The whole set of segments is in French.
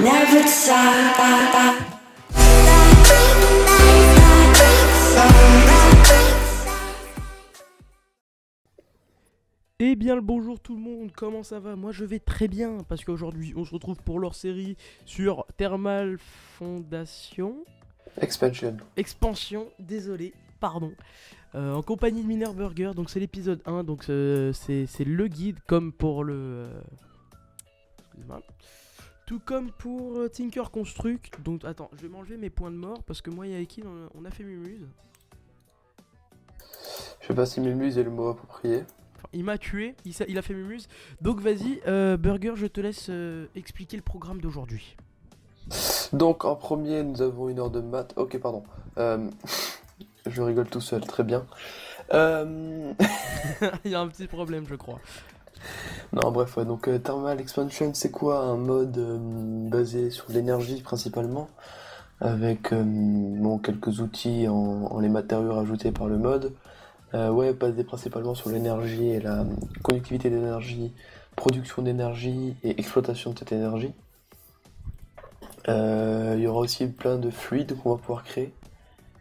never stop. Eh bien le bonjour tout le monde, comment ça va? Moi je vais très bien parce qu'aujourd'hui on se retrouve pour leur série sur Thermal Fondation Expansion, désolé, pardon. En compagnie de Miner Burger, donc c'est l'épisode 1, donc c'est le guide comme pour le... excusez-moi. Tout comme pour Tinker Construct. Donc attends, je vais m'enlever mes points de mort parce que moi et Aikin on a fait Mumuse. Je sais pas si Mumuse est le mot approprié. Enfin, il m'a tué, il a fait Mumuse. Donc vas-y, Burger, je te laisse expliquer le programme d'aujourd'hui. Donc en premier, nous avons une heure de maths. Ok, pardon. Je rigole tout seul, très bien. Il y a un petit problème, je crois. Non, bref, ouais, donc Thermal Expansion, c'est quoi? Un mode basé sur l'énergie principalement, avec bon, quelques outils en les matériaux rajoutés par le mode. Ouais, basé principalement sur l'énergie et la conductivité d'énergie, production d'énergie et exploitation de cette énergie. Il y aura aussi plein de fluides qu'on va pouvoir créer.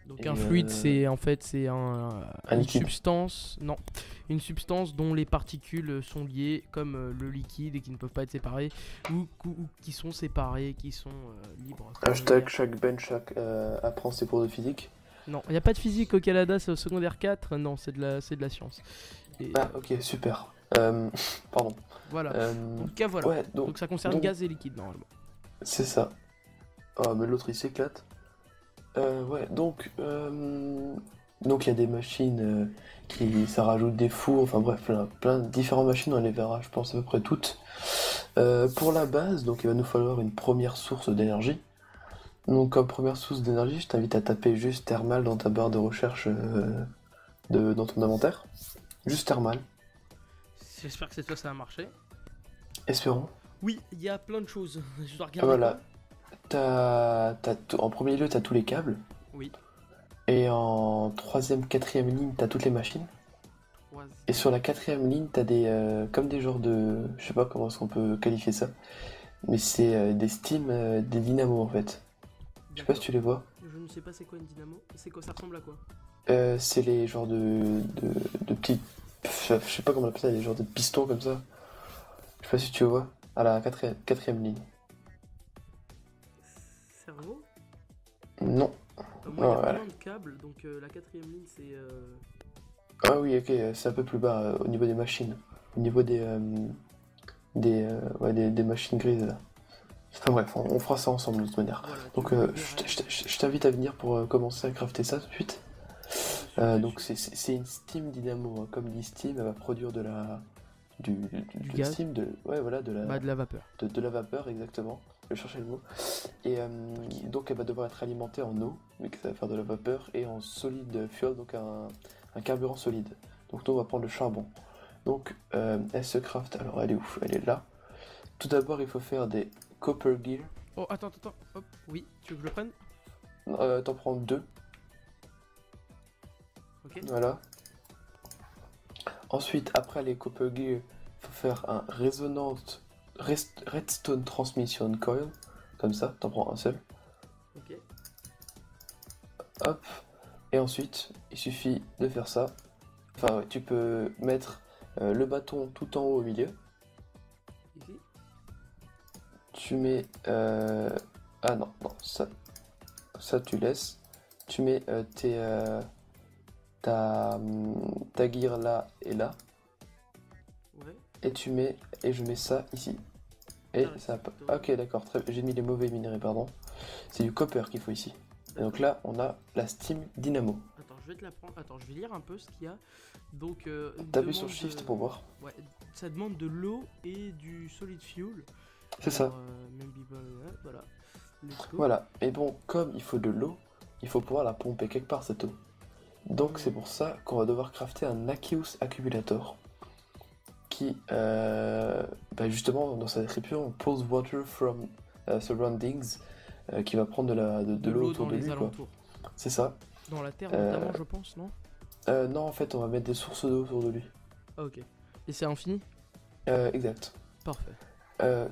Donc un fluide, c'est en fait une liquide. substance, non, une substance dont les particules sont liées, comme le liquide et qui ne peuvent pas être séparées, ou qui sont séparées, qui sont libres. Hashtag chaque bench apprend ses cours de physique. Non, il n'y a pas de physique au Canada, c'est au secondaire 4, non, c'est de la science. Et, Ah, ok, super. Pardon. voilà, en tout cas voilà, Ouais, donc ça concerne gaz et liquide normalement. C'est ça. Oh, mais l'autre il s'éclate. Ouais, donc il y a des machines ça rajoute des fours, enfin bref, plein de différentes machines, on les verra, je pense à peu près toutes. Pour la base, donc il va nous falloir une première source d'énergie. Donc comme première source d'énergie, je t'invite à taper juste thermal dans ta barre de recherche dans ton inventaire. Juste thermal. J'espère que cette fois ça a marché. Espérons. Oui, il y a plein de choses, je dois regarder. Voilà. En premier lieu, t'as tous les câbles. Oui. Et en troisième, quatrième ligne, t'as toutes les machines. Et sur la quatrième ligne, t'as comme des genres de... Je sais pas comment est-ce qu'on peut qualifier ça. Mais c'est des steam, des dynamos en fait. Je sais pas si tu les vois. Je ne sais pas c'est quoi une dynamo. C'est quoi, ça ressemble à quoi? C'est les genres de petits... Je sais pas comment on appelle ça, les genres de pistons comme ça. Je sais pas si tu vois. À la quatrième ligne. Cerveau? Non. Moi, il y a plein de câbles, donc la quatrième ligne, c'est... Ah oui, ok, c'est un peu plus bas, au niveau des machines. Au niveau des machines grises, là. Enfin bref, on fera ça ensemble de toute manière. Voilà, donc je t'invite à venir pour commencer à crafter ça tout de suite. Donc c'est une Steam Dynamo, hein. Comme dit Steam, elle va produire du gaz. steam, de la vapeur. De la vapeur, exactement. Je vais chercher le mot. Et donc elle va devoir être alimentée en eau, vu que ça va faire de la vapeur, et en solide fuel, donc un carburant solide. Donc nous on va prendre le charbon. Donc elle se craft, alors elle est où? Elle est là. Tout d'abord il faut faire des copper gear. Oh attends, hop, oui, tu veux que je le prenne? T'en prends 2. Ok. Voilà. Ensuite, après les copper gear, il faut faire un résonance redstone transmission coil. Comme ça, t'en prends un seul. Ok. Hop. Et ensuite, il suffit de faire ça. Enfin, ouais, tu peux mettre le bâton tout en haut au milieu. Ici. Tu mets... Ah non, ça tu laisses. Tu mets ta gear là et là. Ouais. Et je mets ça ici. Et ça... Ok, d'accord, j'ai mis les mauvais minéraux, pardon. C'est du copper qu'il faut ici. Et donc là, on a la Steam Dynamo. Attends, je vais te la prendre. Attends, je vais lire un peu ce qu'il y a. Donc, t'appuies sur Shift pour voir. Ouais, ça demande de l'eau et du solid fuel. C'est ça. Voilà. Voilà. Et bon, comme il faut de l'eau, il faut pouvoir la pomper quelque part cette eau. Donc c'est pour ça qu'on va devoir crafter un Aqueous Accumulator. Qui, justement, dans sa description, pulls water from surroundings, qui va prendre de l'eau autour de lui, quoi. C'est ça. Dans la terre notamment, je pense, non? Non, en fait, on va mettre des sources d'eau autour de lui. Ah, ok. Et c'est infini? Exact. Parfait.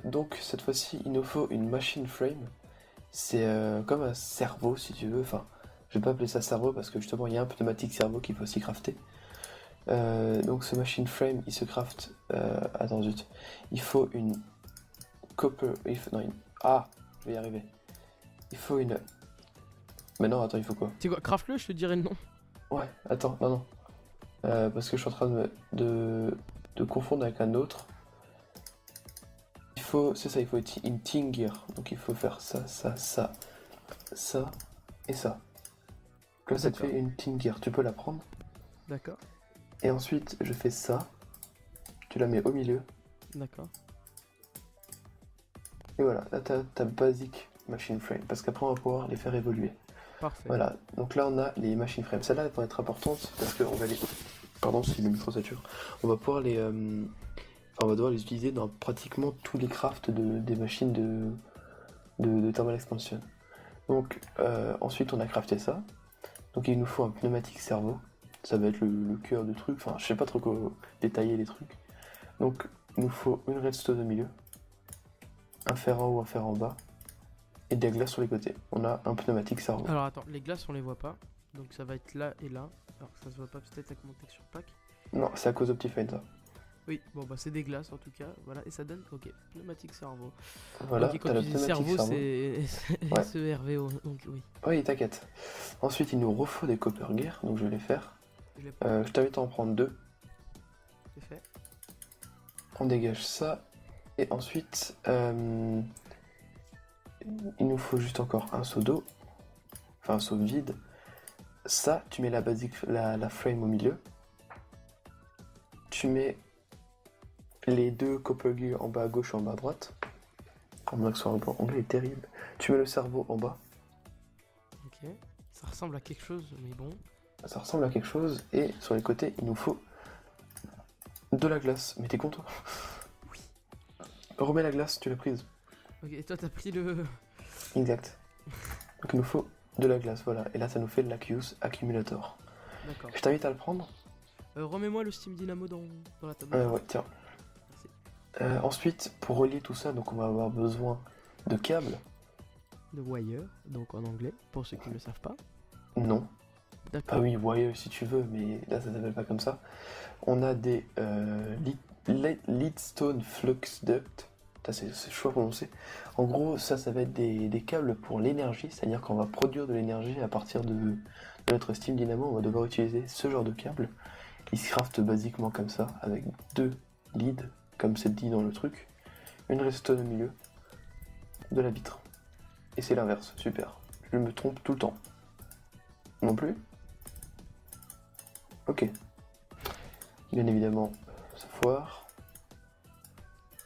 Donc cette fois-ci, il nous faut une machine frame. C'est comme un cerveau si tu veux. Enfin, je vais pas appeler ça cerveau parce que justement il y a un pneumatique cerveau qu'il faut aussi crafter. Donc ce machine frame, il se craft. Attends zut. Il faut une copper. Non, ah, je vais y arriver. Il faut une. Mais non, attends, il faut quoi? C'est quoi? Craft-le, je te dirai le nom. Ouais, attends, non. Parce que je suis en train de confondre avec un autre. C'est ça, il faut être une Tinger. Donc il faut faire ça et ça. Donc là, ça te fait une Tinger. Tu peux la prendre. D'accord. Et ensuite, je fais ça. Tu la mets au milieu. D'accord. Et voilà, là, t'as ta basic machine frame. Parce qu'après, on va pouvoir les faire évoluer. Parfait. Voilà, donc là, on a les machine frames. Celles-là, elles vont être importantes parce qu'on va les. Pardon si le micro sature. On va pouvoir les. On va devoir les utiliser dans pratiquement tous les crafts des machines de Thermal Expansion. Donc ensuite on a crafté ça. Donc il nous faut un pneumatique cerveau. Ça va être le cœur du truc. Enfin je sais pas trop quoi détailler les trucs. Donc il nous faut une redstone au milieu. Un fer en haut, un fer en bas. Et des glaces sur les côtés. On a un pneumatique cerveau. Alors attends, les glaces on les voit pas. Donc ça va être là et là. Alors ça se voit pas peut-être avec mon texture pack. Non, c'est à cause d'Optifine ça. Oui, bon bah c'est des glaces en tout cas, voilà, et ça donne, ok, pneumatique cerveau. Voilà, ok, quand t'as le tu dis pneumatique cerveau, cerveau. c'est SERVO, donc oui. Oui, t'inquiète. Ensuite, il nous refaut des copper gear, donc je vais les faire. Je l'ai pas, Je t'invite à en prendre 2. c'est fait. On dégage ça. Et ensuite, il nous faut juste encore un seau d'eau. Enfin, un seau vide. Ça, tu mets la basic, la frame au milieu. Tu mets les 2 copper gear en bas à gauche et en bas à droite. En accent anglais est terrible. Tu mets le cerveau en bas. Ok, ça ressemble à quelque chose, mais bon. Ça ressemble à quelque chose. Et sur les côtés, il nous faut de la glace. Mais t'es content? Oui. Remets la glace, tu l'as prise. Ok, et toi t'as pris le... Exact. Donc il nous faut de la glace, voilà. Et là, ça nous fait l'Aqueous Accumulator. D'accord. Je t'invite à le prendre. Remets-moi le Steam Dynamo dans la table. Ouais, tiens. Merci. Ensuite, pour relier tout ça, donc on va avoir besoin de câbles. De wire, donc en anglais, pour ceux qui ne le savent pas. Non. D'accord. Ah oui, wire si tu veux, mais là ça s'appelle pas comme ça. On a des Leadstone Flux Duct. C'est chaud à prononcer. En gros, ça va être des câbles pour l'énergie, c'est-à-dire qu'on va produire de l'énergie à partir de notre Steam Dynamo. On va devoir utiliser ce genre de câble. Il se craft basiquement comme ça, avec 2 leads, comme c'est dit dans le truc, une redstone au milieu, de la vitre. Et c'est l'inverse, super. Je me trompe tout le temps. Non plus? Ok. Bien évidemment, ça foire.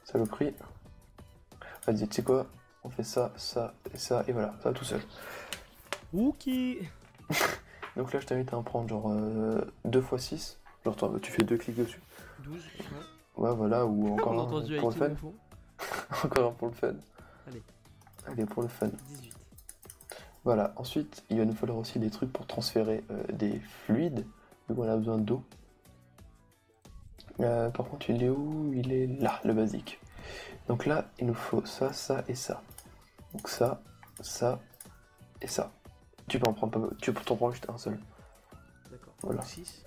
Saloperie. Vas-y, tu sais quoi? On fait ça, ça et ça, et voilà, ça va tout seul. Ok. Donc là, je t'invite à en prendre genre 2 x 6. Genre, tu fais 2 clics dessus. 12, ouais. Ouais, voilà, ou encore On a un entendu pour avec le tout fun. le fond. Encore un pour le fun. Allez, Allez, pour le fun. 18. Voilà, ensuite, il va nous falloir aussi des trucs pour transférer des fluides, vu qu'on a besoin d'eau. Par contre, il est où? Il est là, le basique. Donc là, il nous faut ça, ça et ça. Donc ça, ça et ça. Tu peux en prendre pas, tu peux t'en prendre juste un seul. D'accord. Voilà. 6.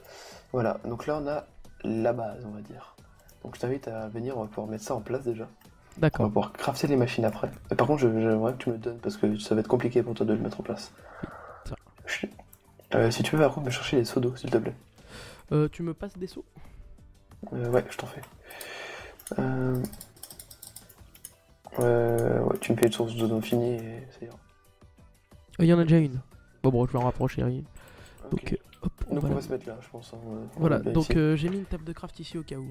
Voilà, donc là on a la base, on va dire. Donc je t'invite à venir, on va pouvoir mettre ça en place déjà. On va D'accord. pouvoir crafter les machines après. Mais par contre, j'aimerais que tu me le donnes parce que ça va être compliqué pour toi de le mettre en place. Ça. Si tu veux, par contre, me chercher les seaux d'eau, s'il te plaît. Tu me passes des seaux? Ouais, je t'en fais. Ouais, tu me fais une source d'eau infinie et ça ira. Il y en a déjà une. Bon, je vais en rapprocher. Ok. Donc, hop, Donc on va va se mettre là, je pense. Hein. Voilà, Bien donc ici. j'ai mis une table de craft ici au cas où.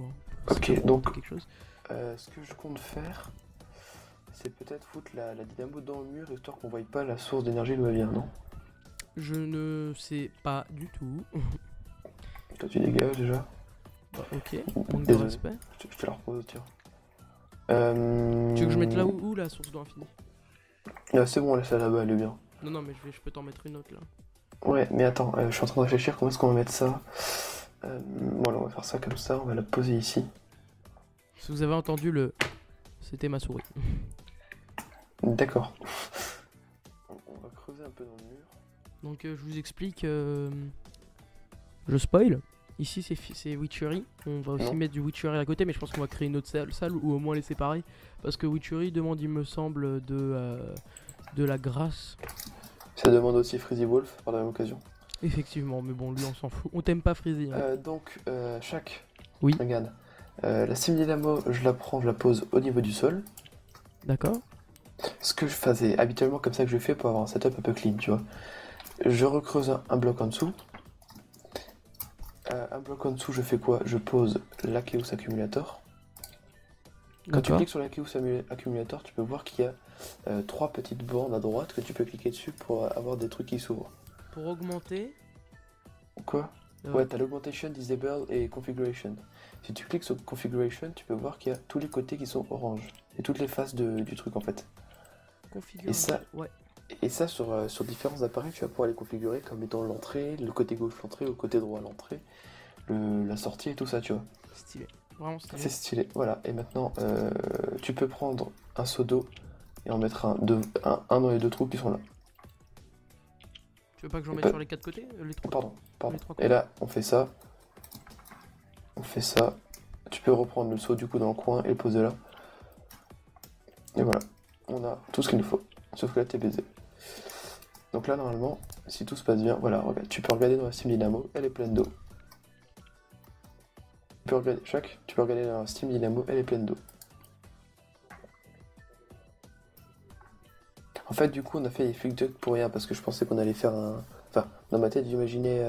Ok, Si donc- quelque chose. Ce que je compte faire, c'est peut-être foutre la dynamo dans le mur histoire qu'on voie pas la source d'énergie d'où elle vient, non? Je ne sais pas du tout. Toi tu dégages déjà. Ok, manque de Désolé. respect. Je te la repose, tiens. Tu veux que je mette là où la source d'eau infinie? C'est bon, laisse-la là-bas, elle est bien. Non, mais je peux t'en mettre une autre là. Ouais, mais attends, je suis en train de réfléchir comment est-ce qu'on va mettre ça. Voilà, on va faire ça comme ça, on va la poser ici. Si vous avez entendu le c'était ma souris. D'accord. On va creuser un peu dans le mur. Donc je vous explique, je spoil. Ici c'est Witchery, on va aussi Non. mettre du Witchery à côté, mais je pense qu'on va créer une autre salle ou au moins les séparer. Parce que Witchery demande, il me semble, de la grâce. Ça demande aussi Freezy Wolf par la même occasion. Effectivement, mais bon, lui on s'en fout. On t'aime pas Freezy. Hein. Donc, chaque. Oui. Regarde. La Sim Dynamo, je la prends, je la pose au niveau du sol. D'accord. Ce que je faisais habituellement, comme ça que je fais pour avoir un setup un peu clean, tu vois. Je recreuse un bloc en dessous. Un bloc en dessous, je fais quoi? Je pose l'Akeus Accumulator. Quand tu D'accord. cliques sur l'Akeus Accumulator, tu peux voir qu'il y a 3 petites bandes à droite que tu peux cliquer dessus pour avoir des trucs qui s'ouvrent. Pour augmenter. Quoi? Ouais, t'as l'Augmentation, Disable et Configuration. Si tu cliques sur Configuration, tu peux voir qu'il y a tous les côtés qui sont orange. Et toutes les faces du truc en fait. Configure. Et ça- Ouais. Et ça, sur différents appareils, tu vas pouvoir les configurer comme étant l'entrée, le côté gauche l'entrée, le côté droit l'entrée, la sortie et tout ça, tu vois. Stylé. Vraiment stylé. C'est stylé, voilà. Et maintenant, tu peux prendre un seau d'eau et en mettre un dans les 2 trous qui sont là. Tu veux pas que j'en mette Pas- sur les 4 côtés les 3 Pardon. Les 3 côtés. Et là, on fait ça. On fait ça. Tu peux reprendre le seau du coup dans le coin et le poser là. Et voilà. On a tout ce qu'il nous faut. Sauf que là, t'es baisé. Donc là, normalement, si tout se passe bien, voilà, regarde, tu peux regarder dans la Steam Dynamo, elle est pleine d'eau. Tu peux regarder dans la Steam Dynamo, elle est pleine d'eau. En fait, du coup, on a fait les Flick Duct pour rien, parce que je pensais qu'on allait faire un... Enfin, dans ma tête, j'imaginais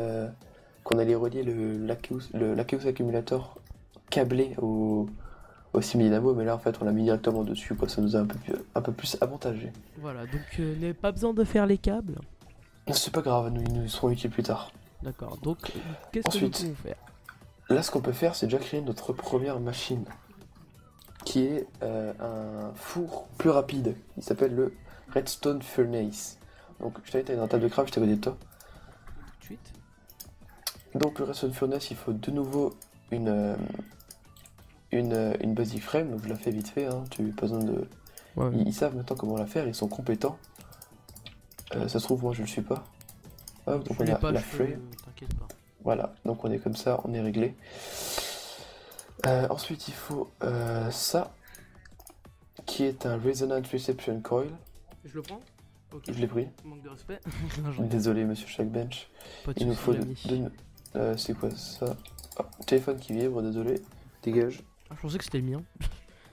qu'on allait relier l'Akeus Accumulator câblé au Steam Dynamo, mais là, en fait, on l'a mis directement dessus, quoi, ça nous a un peu plus avantagé. Voilà, donc n'avez pas besoin de faire les câbles. C'est pas grave, ils nous seront utiles plus tard. D'accord, donc qu'est-ce que nous Ensuite. pouvons faire? Là, ce qu'on peut faire, c'est déjà créer notre première machine, qui est un four plus rapide. Il s'appelle le Redstone Furnace. Donc, je t'invite à aller dans la table de craft, je t'ai côté de toi. Tout de suite. Donc, le Redstone Furnace, il faut de nouveau une basic frame. Donc, je la fais vite fait, hein. Tu pas besoin de... Ouais. Ils savent maintenant comment la faire, ils sont compétents. Ça se trouve, moi, je le suis pas. Hop, donc Tu on l'es a pas, la je peux- frame. T'inquiète pas. Voilà, donc on est comme ça, on est réglé. Ensuite, il faut ça, qui est un Resonant Reception Coil. Je le prends? Ok. Je l'ai pris. Manque de respect. Non, j'en ai Désolé, monsieur Shackbench. pas de Il nous soucis, faut l'ami. c'est quoi ça? Ah, téléphone qui vibre, désolé. Dégage. Ah, je pensais que c'était le mien.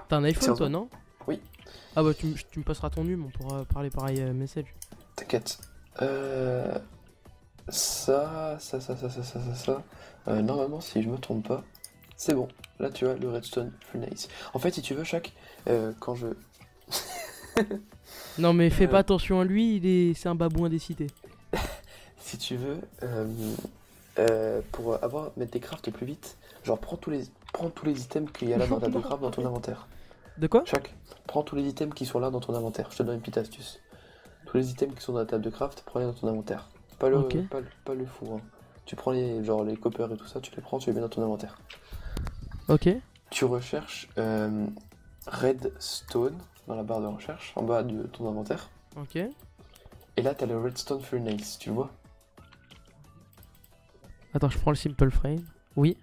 T'as un iPhone Tiens, toi, non? Oui. Ah bah tu me passeras ton numéro, on pourra parler pareil message. T'inquiète. Ça. Normalement, si je me trompe pas, c'est bon. Là, tu as le Redstone Furnace. En fait, si tu veux, quand je... Non mais fais Euh. pas attention à lui, c'est un babouin des cités. Si tu veux, pour mettre des crafts plus vite, genre prends tous les items qu'il y a là dans ta table de craft dans ton inventaire. De quoi? Prends tous les items qui sont là dans ton inventaire. Je te donne une petite astuce. Tous les items qui sont dans la table de craft, prends-les dans ton inventaire. Pas le, Ok. pas le four. Hein. Tu prends les copper et tout ça, tu les prends, tu les mets dans ton inventaire. Ok. Tu recherches Redstone dans la barre de recherche, en bas de ton inventaire. Ok. Et là, t'as le Redstone Furnace, tu le vois? Attends, je prends le simple frame. Oui.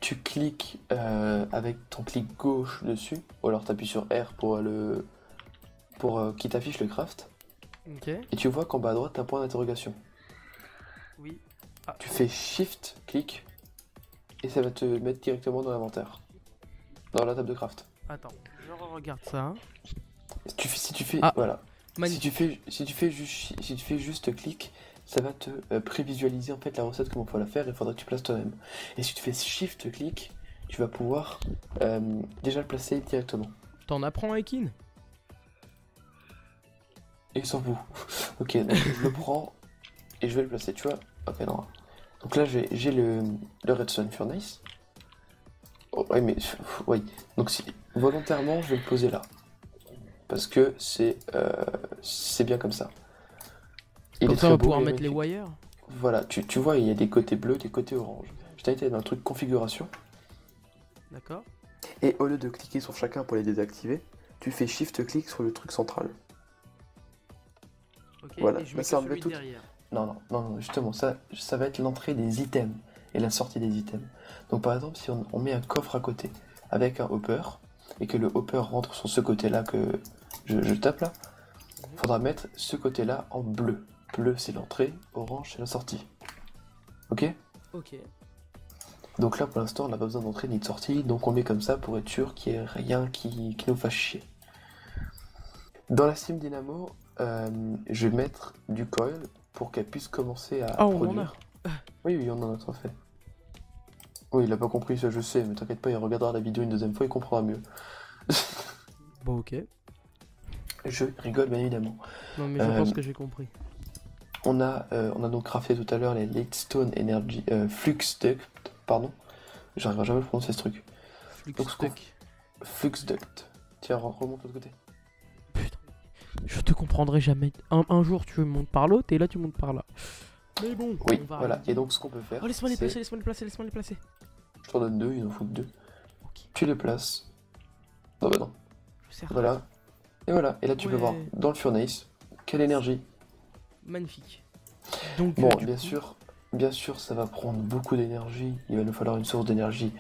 Tu cliques avec ton clic gauche dessus, ou alors t'appuies sur R pour qu'il t'affiche le craft. Ok. Et tu vois qu'en bas à droite, t'as un point d'interrogation. Oui. Tu fais Shift, clic, et ça va te mettre directement dans l'inventaire. Dans la table de craft. Attends, je regarde ça. Si tu fais, Ah, voilà. Magnifique. Si tu fais juste clic, ça va te prévisualiser en fait la recette comment faut la faire, il faudra que tu places toi-même. Et si tu fais Shift, clic, tu vas pouvoir déjà le placer directement. T'en apprends avec In? Et il s'en fout. Ok, donc je le prends et je vais le placer, tu vois. Ok, non. Donc là, j'ai le Redstone Furnace. Oh, ouais, mais... Oui. Donc volontairement, je vais le poser là. Parce que c'est bien comme ça. Il Comme est ça, on va très beau, pouvoir il est mettre les magnifique. wires. Voilà, tu vois, il y a des côtés bleus, des côtés orange. Je t'ai été dans le truc configuration. D'accord. Et au lieu de cliquer sur chacun pour les désactiver, tu fais shift-clic sur le truc central. Ok, Voilà, et je bah, mets ça que me met celui tout- derrière. Non, justement, ça va être l'entrée des items et la sortie des items. Donc par exemple, si on met un coffre à côté avec un hopper, et que le hopper rentre sur ce côté-là que je tape là, il faudra mettre ce côté-là en bleu. Bleu c'est l'entrée, orange c'est la sortie. Ok? Ok. Donc là pour l'instant on n'a pas besoin d'entrée ni de sortie, donc on met comme ça pour être sûr qu'il n'y ait rien qui nous fasse chier. Dans la Steam Dynamo, je vais mettre du coil pour qu'elle puisse commencer à Ah, on en produire. Oui, on en a tout fait. Oui, il a pas compris ça, je sais, mais t'inquiète pas, il regardera la vidéo une deuxième fois, il comprendra mieux. Bon, ok. Je rigole bien évidemment. Non, mais je pense que j'ai compris. On a donc crafté tout à l'heure les Lightstone Energy Flux Duct, pardon. J'arriverai jamais à prononcer ce truc. Donc, Flux Duct. Tiens, remonte de l'autre côté. Putain. Je te comprendrai jamais. Un jour, tu montes par l'autre et là, tu montes par là. Mais bon, Oui, on va voilà. arrêter. Et donc ce qu'on peut faire. Oh, laisse-moi les c'est- placer, laisse-moi les placer, laisse-moi les placer. Je t'en donne deux, il en faut que deux. Ok, Tu les places. Non, bah non. je sers. Voilà. Et voilà. Et là, tu peux Ouais. voir dans le Furnace quelle énergie. Magnifique. Donc, Bon, du coup, bien sûr, ça va prendre beaucoup d'énergie. Il va nous falloir une source d'énergie.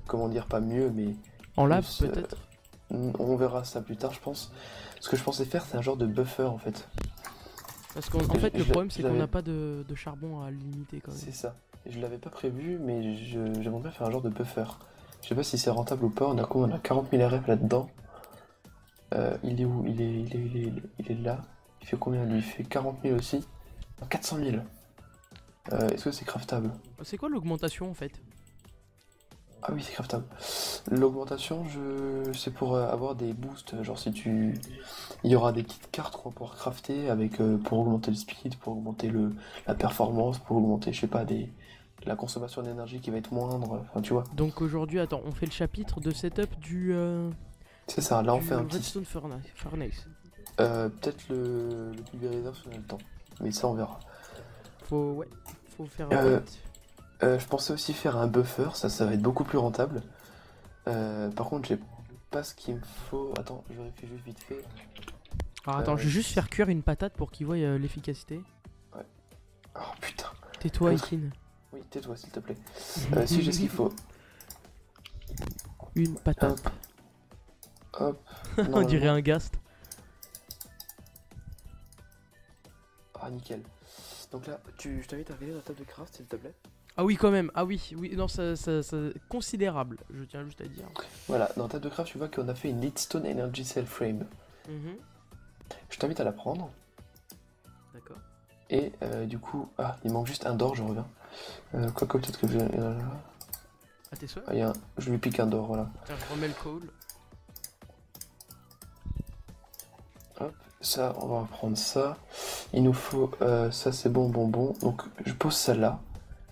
Comment dire, pas mieux, mais en lave, plus, peut-être. on verra ça plus tard, je pense. Ce que je pensais faire, c'est un genre de buffer en fait. Parce qu'en fait, le je problème, c'est qu'on l'avais- n'a pas de charbon à limiter quand même. C'est ça. Et je l'avais pas prévu, mais j'aimerais bien faire un genre de buffer. Je sais pas si c'est rentable ou pas. On a quoi? On a 40 000 RF là-dedans. Il est où? Il est là. Il fait combien lui? Il fait 40 000 aussi. 400 000. Est-ce que c'est craftable? C'est quoi l'augmentation en fait? Ah oui, c'est craftable. L'augmentation, c'est pour avoir des boosts. Genre si tu... Il y aura des petites cartes qu'on va pouvoir crafter avec, pour augmenter le speed, pour augmenter la performance, pour augmenter, je sais pas, la consommation d'énergie qui va être moindre. Enfin, tu vois. Donc aujourd'hui, attends, on fait le chapitre de setup du. C'est ça, là on du fait un petit... Redstone Furnace. Peut-être le pulvérisateur si on a le temps. Mais ça on verra. Faut faire Euh, vite. Je pensais aussi faire un buffer, ça va être beaucoup plus rentable. Par contre, j'ai pas ce qu'il me faut. Attends, je vérifie juste vite fait. Alors attends, je vais juste faire cuire une patate pour qu'il voie l'efficacité. Oh putain. Tais-toi, Ouf. Ikin. Oui, tais-toi s'il te plaît. Si j'ai ce qu'il faut. Une patate. Hop. On dirait un ghast. Ah nickel. Donc là, je t'invite à regarder la table de craft s'il te plaît. Ah oui, quand même. Ah oui, non, ça considérable, je tiens juste à dire. Voilà, dans la table de craft, tu vois qu'on a fait une Leadstone Energy Cell Frame. Mhm. Je t'invite à la prendre. D'accord. Et du coup, il manque juste un d'or, je reviens. Quoique peut-être que j'ai... Ah, t'es sûr? Je lui pique un d'or, voilà. Tiens, je remets le coal. Hop, ça, on va prendre ça. Il nous faut... ça, c'est bon. Donc, je pose ça là.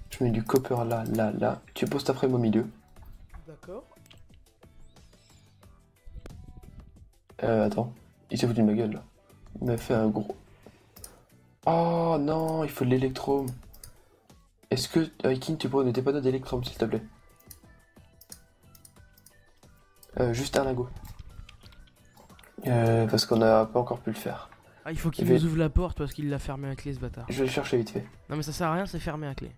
Je mets du copper là, là. Tu poses ta frame au milieu. D'accord. Attends. Il s'est foutu de ma gueule, là. Il m'a fait un gros... Oh non, il faut de l'électrum. Est-ce que, Aikin, tu pourrais ne pas d'électrum, s'il te plaît? Juste un lingot. Parce qu'on n'a pas encore pu le faire. Ah, il faut qu'il Je vais- nous ouvre la porte parce qu'il l'a fermé à clé, ce bâtard. Je vais le chercher vite fait. Non, mais ça sert à rien, c'est fermé à clé.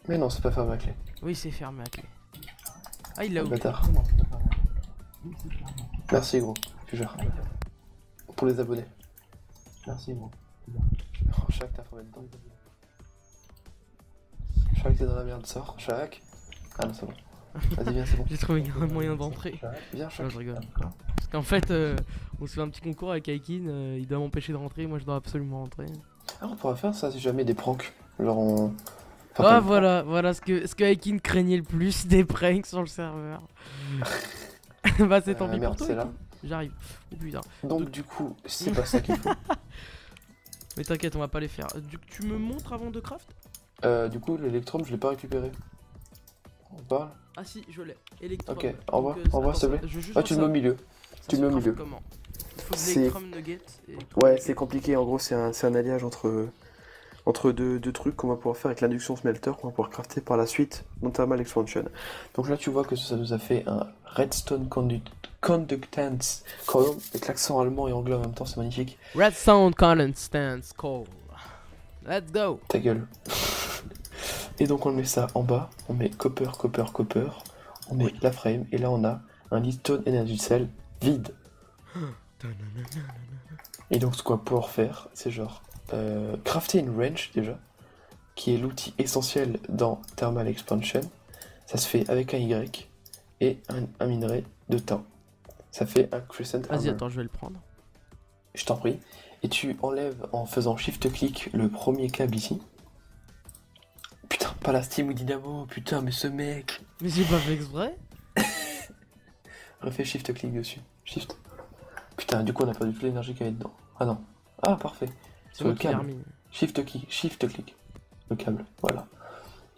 Mais non, c'est pas fermé à clé. Oui, c'est fermé à clé. Ah, il l'a ouvert. Bâtard. Merci, gros. Tu gères. Pour les abonnés. Merci, gros. Oh, Shaq, t'as formé dedans. Shaq, t'es dans la merde. Sors, Shaq. Ah non, c'est bon. Vas-y, viens, c'est bon. J'ai trouvé un moyen d'entrer. Viens, Non, Shaq. je rigole. Parce qu'en fait, on se fait un petit concours avec Aikin, il doit m'empêcher de rentrer, moi je dois absolument rentrer. Ah, on pourrait faire ça si jamais des pranks. Genre, on. Enfin, Ah, pas- voilà ce que Aikin craignait le plus, des pranks sur le serveur. Bah, c'est tant pis merde, pour toi. c'est là. Aikin. J'arrive. Oh putain. Donc, du coup, c'est pas ça qu'il faut. Mais t'inquiète, on va pas les faire. Tu me montres avant de craft? Du coup, l'électrum, je l'ai pas récupéré. On parle. Ah si, je l'ai. Electrum. Ok, au revoir, au revoir, s'il te plaît. Je veux juste Ah, voir tu le mets au milieu. ça tu se le mets au craft milieu. Comment? Il faut de C'est- l'Electrum Nugget et... Ouais, c'est compliqué. En gros, c'est un alliage entre entre deux trucs qu'on va pouvoir faire avec l'induction smelter qu'on va pouvoir crafter par la suite dans Thermal Expansion. Donc là tu vois que ça nous a fait un Redstone Conductance Coil, avec l'accent allemand et anglais en même temps, c'est magnifique. Redstone Constance Coal. Let's go. Ta gueule. Et donc on met ça en bas, on met copper, on met la frame, et là on a un Leadstone Energy Cell vide. Et donc ce qu'on va pouvoir faire, c'est genre crafter une wrench déjà, qui est l'outil essentiel dans Thermal Expansion. Ça se fait avec un Y et un minerai de tin. Ça fait un Crescent Armor. Vas-y, attends, je vais le prendre. Je t'en prie. Et tu enlèves en faisant Shift-click le premier câble ici. Putain, pas la Steam ou Dynamo, putain, mais ce mec. Mais j'ai pas fait exprès. Refais Shift-click dessus. Shift. Putain, du coup, on a perdu toute l'énergie qu'il y avait dedans. Ah non. Ah, parfait. C'est Sur moi le qui l'ai câble. remis. Shift-click. Le câble, voilà.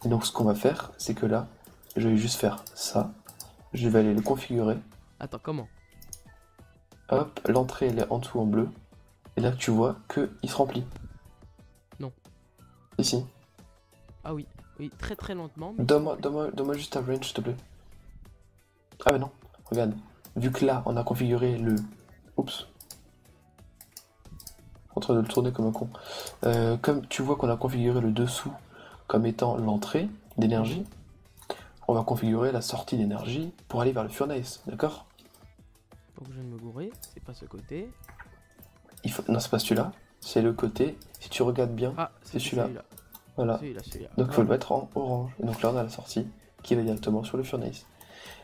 Et donc, ce qu'on va faire, c'est que là, je vais juste faire ça. Je vais aller le configurer. Attends, comment? Hop, l'entrée, elle est en dessous en bleu. Et là, tu vois qu'il se remplit. Non. Ici. Ah oui, oui, très très lentement. Mais... Donne-moi juste ta range, s'il te plaît. Ah bah non, regarde. Vu que là, on a configuré le... Oups. En train de le tourner comme un con. Comme tu vois qu'on a configuré le dessous comme étant l'entrée d'énergie, on va configurer la sortie d'énergie pour aller vers le furnace, d'accord? Faut que je vienne me gourer, c'est pas ce côté. Non, c'est pas celui-là, c'est le côté. Si tu regardes bien, Ah, c'est celui-là. celui-là. Voilà. Celui-là. Donc il faut le mettre en orange. Et donc là, on a la sortie qui va directement sur le furnace.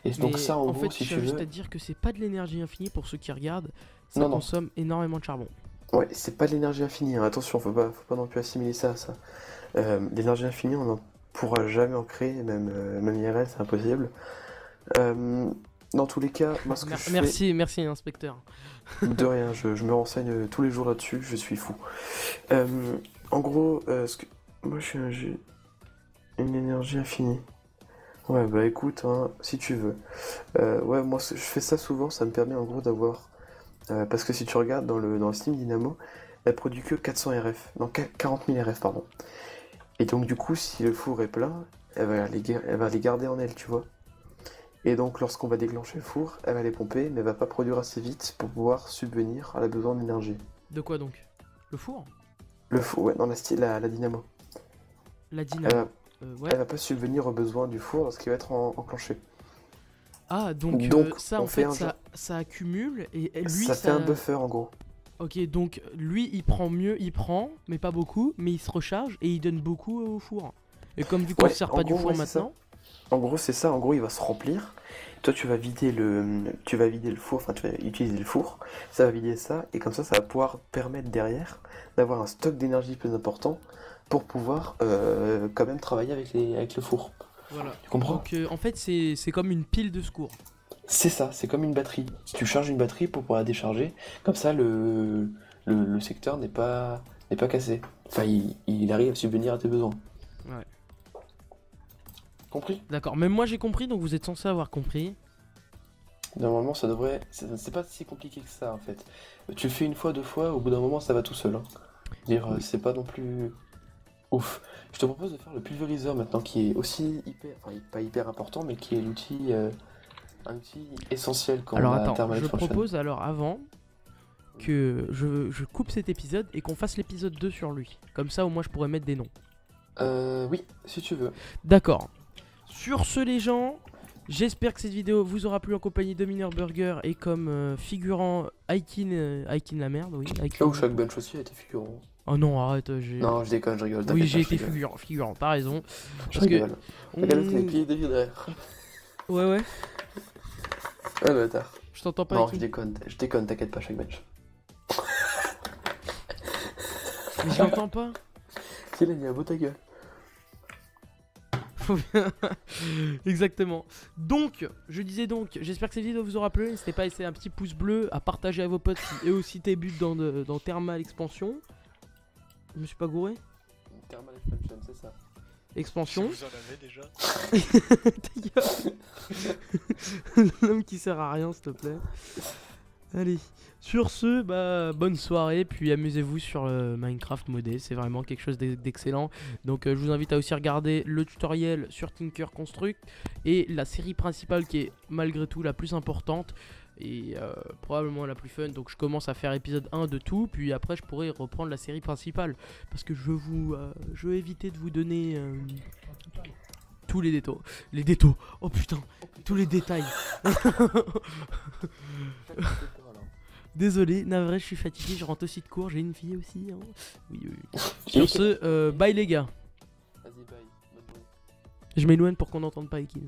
Et donc Mais ça, en gros, fait, si je tu tiens juste veux... à dire que c'est pas de l'énergie infinie pour ceux qui regardent. Ça Non, non. consomme énormément de charbon. Ouais, c'est pas de l'énergie infinie, hein. Attention, faut pas non plus assimiler ça à ça. L'énergie infinie, on n'en pourra jamais en créer, même IRL, c'est impossible. Dans tous les cas, moi ce que je Merci inspecteur. fais, de rien, je me renseigne tous les jours là-dessus, je suis fou. En gros, moi j'ai une énergie infinie. Ouais, bah écoute, hein, si tu veux. Ouais, moi je fais ça souvent, ça me permet en gros d'avoir... parce que si tu regardes dans le Steam Dynamo, elle produit que 400 RF, non 40 000 RF pardon. Et donc du coup, si le four est plein, elle va les garder en elle, tu vois. Et donc lorsqu'on va déclencher le four, elle va les pomper, mais elle va pas produire assez vite pour pouvoir subvenir à la besoin d'énergie. De quoi donc? Le four? Le four, ouais, non, la Dynamo. La dynamo. Ouais. Elle va pas subvenir aux besoins du four lorsqu'il va être enclenché. Ah, donc ça en fait, ça accumule et lui ça fait un buffer en gros. Ok, donc lui il prend, mais pas beaucoup, mais il se recharge et il donne beaucoup au four. Et comme vu qu'on ne sert pas du four maintenant... En gros c'est ça, en gros il va se remplir. Toi tu vas vider le four, enfin tu vas utiliser le four, ça va vider ça, et comme ça va pouvoir permettre derrière d'avoir un stock d'énergie plus important pour pouvoir quand même travailler avec le four. Voilà. Tu comprends? Donc en fait c'est comme une pile de secours. C'est ça, c'est comme une batterie. Si tu charges une batterie pour pouvoir la décharger, comme ça le secteur n'est pas cassé. Enfin il arrive à subvenir à tes besoins. Ouais. Compris? D'accord, même moi j'ai compris, donc vous êtes censé avoir compris. Normalement ça devrait... C'est pas si compliqué que ça en fait. Tu le fais une fois, deux fois, au bout d'un moment ça va tout seul. Hein. Dire Oui. c'est pas non plus... Ouf. Je te propose de faire le pulvériseur maintenant, qui est aussi pas hyper important, mais qui est l'outil... un outil essentiel quand alors on a attends, Thermal je Expansion. propose alors avant que je coupe cet épisode et qu'on fasse l'épisode 2 sur lui. Comme ça au moins je pourrais mettre des noms. Oui, si tu veux. D'accord. Sur ce les gens, j'espère que cette vidéo vous aura plu en compagnie de Miner Burger et comme figurant Aikin la merde, oui. Aikin. Oh, Shackbench aussi a été figurant. Oh non, arrête, Non, je déconne, je rigole. Oui, t'inquiète j'ai pas, été je rigole. figurant, t'as raison. Je Parce que rigole. Regarde les pieds des derrière. Ouais. Ah, le bâtard. Je t'entends pas. Non, Aikin. je déconne, t'inquiète pas, Shackbench. Mais je l'entends pas. Qui l'a dit à beau ta gueule. Faut bien. Exactement. Donc, je disais donc, j'espère que cette vidéo vous aura plu. N'hésitez pas à laisser un petit pouce bleu, à partager à vos potes si eux aussi débutent dans Thermal Expansion. Je me suis pas gouré? Thermal Expansion, c'est ça. Expansion. Si vous en avez déjà. Ta gueule. L'homme qui sert à rien, s'il te plaît. Allez, sur ce, bah, bonne soirée, puis amusez-vous sur Minecraft modé, c'est vraiment quelque chose d'excellent. Donc je vous invite à aussi regarder le tutoriel sur Tinker Construct et la série principale qui est malgré tout la plus importante et probablement la plus fun. Donc je commence à faire épisode 1 de tout, puis après je pourrai reprendre la série principale parce que je veux éviter de vous donner tous les détails. Les détails, oh putain, tous les détails. Désolé, navré, je suis fatigué, je rentre aussi de cours, j'ai une fille aussi. Hein. Oui, oui, oui. Sur ce, bye les gars. Vas-y, bye. Bonne journée. Je m'éloigne pour qu'on n'entende pas Ekin.